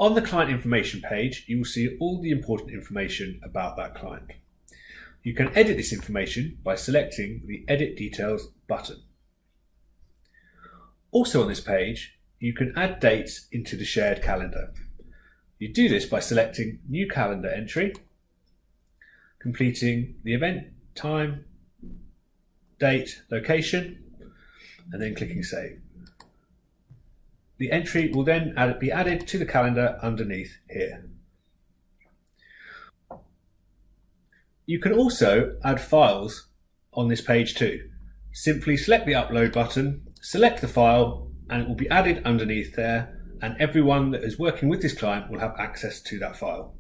On the client information page, you will see all the important information about that client. You can edit this information by selecting the Edit Details button. Also on this page, you can add dates into the shared calendar. You do this by selecting New Calendar Entry, completing the event, time, date, location, and then clicking Save. The entry will then be added to the calendar underneath here. You can also add files on this page too. Simply select the Upload button, select the file, and it will be added underneath there, and everyone that is working with this client will have access to that file.